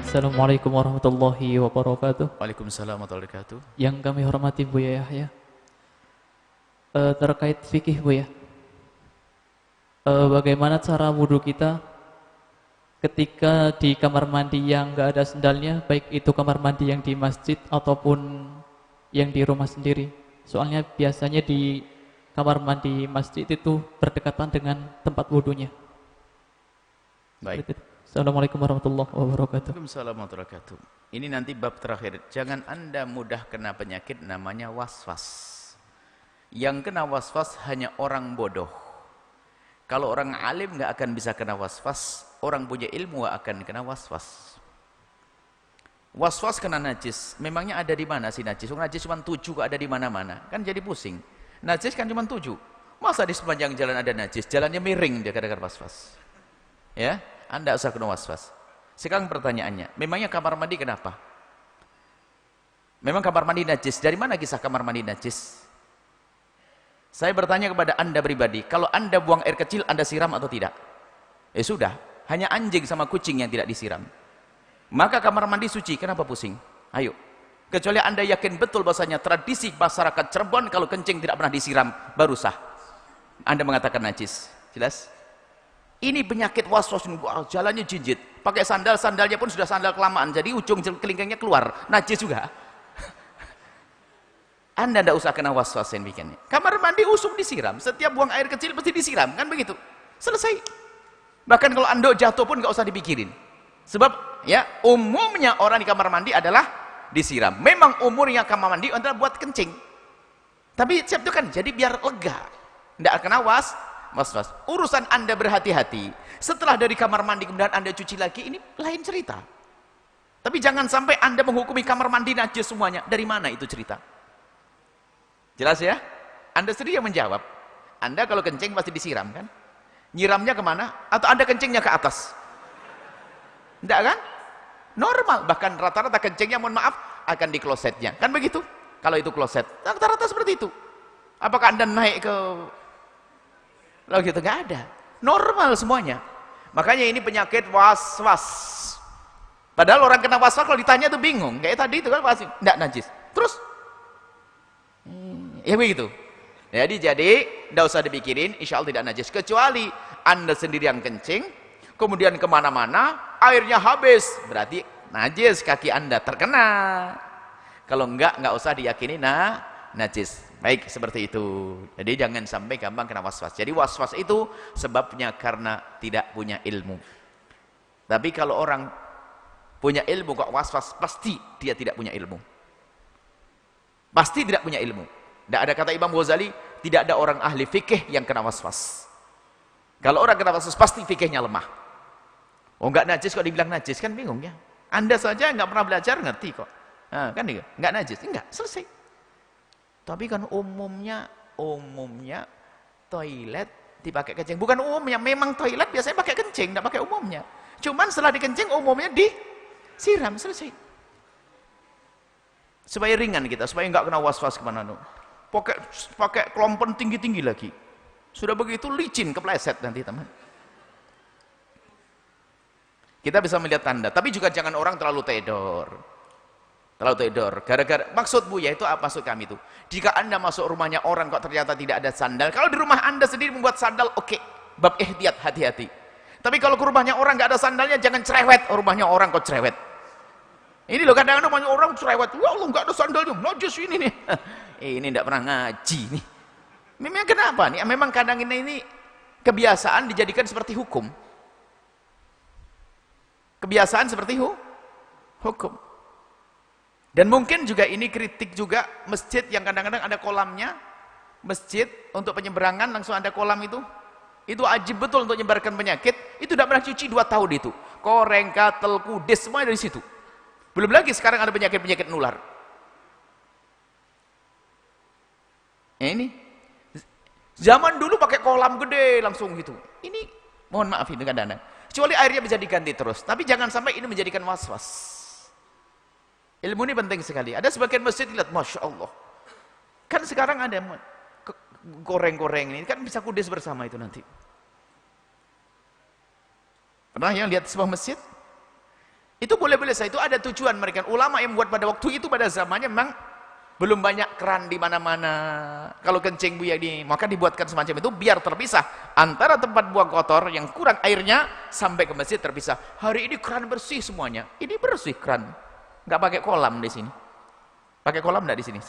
Assalamualaikum warahmatullahi wabarakatuh. Waalaikumsalam warahmatullahi wabarakatuh. Yang kami hormati Buya Yahya, terkait fikih Buya, bagaimana cara wudhu kita ketika di kamar mandi yang nggak ada sendalnya, baik itu kamar mandi yang di masjid ataupun yang di rumah sendiri. Soalnya biasanya di kamar mandi masjid itu berdekatan dengan tempat wudhunya. Baik. Assalamualaikum warahmatullahi wabarakatuh. Waalaikumsalam warahmatullahi wabarakatuh. Ini nanti bab terakhir. Jangan Anda mudah kena penyakit namanya waswas. Yang kena waswas hanya orang bodoh. Kalau orang alim nggak akan bisa kena waswas. Orang punya ilmu akan kena waswas. Waswas kena najis. Memangnya ada di mana sih najis? Najis cuma 7 kok ada di mana-mana. Kan jadi pusing. Najis kan cuma 7. Masa di sepanjang jalan ada najis? Jalannya miring dia kadang-kadang waswas. Ya, Anda usah kena waswas. Sekarang pertanyaannya, memangnya kamar mandi kenapa? Memang kamar mandi najis. Dari mana kisah kamar mandi najis? Saya bertanya kepada Anda pribadi, kalau Anda buang air kecil, Anda siram atau tidak? Ya sudah, hanya anjing sama kucing yang tidak disiram. Maka kamar mandi suci, kenapa pusing? Ayo. Kecuali Anda yakin betul bahasanya tradisi masyarakat Cirebon kalau kencing tidak pernah disiram, baru sah. Anda mengatakan najis. Jelas? Ini penyakit waswas, jalannya jinjit. Pakai sandal, sandalnya pun sudah sandal kelamaan, jadi ujung kelingkingnya keluar, najis juga. Anda tidak usah kena waswas yang bikinnya. Kamar mandi usum disiram, setiap buang air kecil pasti disiram, kan begitu? Selesai. Bahkan kalau Anda jatuh pun nggak usah dipikirin. Sebab ya umumnya orang di kamar mandi adalah disiram. Memang umurnya kamar mandi adalah buat kencing. Tapi siap itu kan jadi biar lega. Tidak kena waswas. Urusan Anda berhati-hati. Setelah dari kamar mandi kemudian Anda cuci lagi, ini lain cerita. Tapi jangan sampai Anda menghukumi kamar mandi najis semuanya. Dari mana itu cerita? Jelas ya? Anda sendiri yang menjawab. Anda kalau kencing pasti disiram kan? Nyiramnya kemana? Atau Anda kencingnya ke atas? Tidak kan? Normal. Bahkan rata-rata kencingnya mohon maaf akan di klosetnya. Kan begitu? Kalau itu kloset. Rata-rata seperti itu. Apakah Anda naik ke... Lalu gitu? Nggak ada. Normal semuanya. Makanya ini penyakit was-was. Padahal orang kena was-was kalau ditanya tuh bingung. Kayak tadi itu kan pasti nggak najis. Terus ya begitu. Jadi tidak usah dipikirin, insya Allah tidak najis. Kecuali Anda sendiri yang kencing, kemudian kemana-mana, airnya habis, berarti najis, kaki Anda terkena. Kalau enggak usah diyakini najis. Baik, seperti itu. Jadi jangan sampai gampang kena waswas. Jadi waswas itu sebabnya karena tidak punya ilmu. Tapi kalau orang punya ilmu kok waswas, pasti dia tidak punya ilmu. Pasti tidak punya ilmu. Tidak ada kata Imam Ghazali, tidak ada orang ahli fikih yang kena waswas. Kalau orang kena waswas, pasti fikihnya lemah. Oh enggak najis kok dibilang najis, kan bingung ya. Anda saja enggak pernah belajar, ngerti kok. Nah, kan enggak najis, enggak, selesai. Tapi kan umumnya toilet dipakai kencing. Bukan umumnya, memang toilet biasanya pakai kencing, enggak pakai umumnya. Cuman setelah dikencing umumnya disiram, selesai. Supaya ringan kita, supaya enggak kena waswas kemana nu. Pakai kelompen tinggi-tinggi lagi. Sudah begitu licin, kepleset nanti teman. Kita bisa melihat tanda, tapi juga jangan orang terlalu tedor. Gara-gara maksud Buya itu apa maksud kami itu? Jika Anda masuk rumahnya orang kok ternyata tidak ada sandal, kalau di rumah Anda sendiri membuat sandal, oke. Bab ihtiyat, hati-hati. Tapi kalau ke rumahnya orang nggak ada sandalnya, jangan cerewet. Rumahnya orang kok cerewet. Ini loh kadang-kadang banyak orang cerewet. Ya Allah nggak ada sandalnya, najis ini nih. Ini tidak pernah ngaji nih. Memang kenapa nih? Memang kadang ini kebiasaan dijadikan seperti hukum. Kebiasaan seperti hukum. Dan mungkin juga ini kritik juga masjid yang kadang-kadang ada kolamnya. Masjid untuk penyeberangan langsung ada kolam itu. Itu ajib betul untuk menyebarkan penyakit. Itu tidak pernah cuci 2 tahun itu. Koreng, katel, kudis, semua dari situ. Belum lagi sekarang ada penyakit-penyakit nular. Ya ini. Zaman dulu pakai kolam gede langsung gitu. Ini mohon maaf itu kadang-kadang. Kecuali airnya bisa diganti terus. Tapi jangan sampai ini menjadikan was-was. Ilmu ini penting sekali. Ada sebagian masjid lihat, Masya Allah. Kan sekarang ada goreng-goreng ini, kan bisa kudis bersama itu nanti. Pernah yang lihat sebuah masjid? Itu boleh-boleh saja, itu ada tujuan mereka. Ulama yang buat pada waktu itu, pada zamannya memang belum banyak keran di mana-mana. Kalau kencing buaya ini, maka dibuatkan semacam itu biar terpisah antara tempat buang kotor yang kurang airnya sampai ke masjid terpisah. Hari ini keran bersih semuanya. Ini bersih keran. Nggak pakai kolam di sini. Pakai kolam nggak di sini?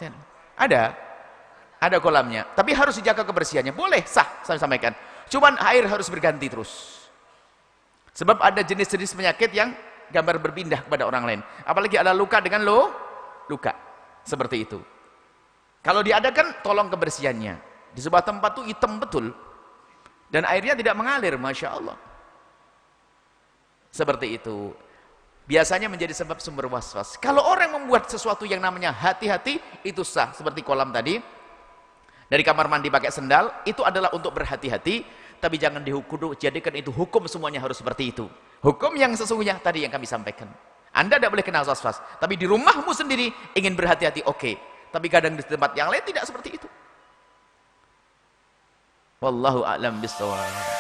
Ada kolamnya. Tapi harus dijaga kebersihannya. Boleh, sah, saya sampaikan. Cuman air harus berganti terus. Sebab ada jenis-jenis penyakit yang gambar berpindah kepada orang lain. Apalagi ada luka dengan luka. Seperti itu. Kalau diadakan, tolong kebersihannya. Di sebuah tempat itu hitam betul. Dan airnya tidak mengalir, Masya Allah. Seperti itu. Biasanya menjadi sebab sumber was-was. Kalau orang membuat sesuatu yang namanya hati-hati, itu sah. Seperti kolam tadi. Dari kamar mandi pakai sendal, itu adalah untuk berhati-hati. Tapi jangan jadikan itu hukum semuanya harus seperti itu. Hukum yang sesungguhnya tadi yang kami sampaikan. Anda tidak boleh kena was-was. Tapi di rumahmu sendiri ingin berhati-hati, oke. Tapi kadang di tempat yang lain tidak seperti itu. Wallahu a'lam bishawab.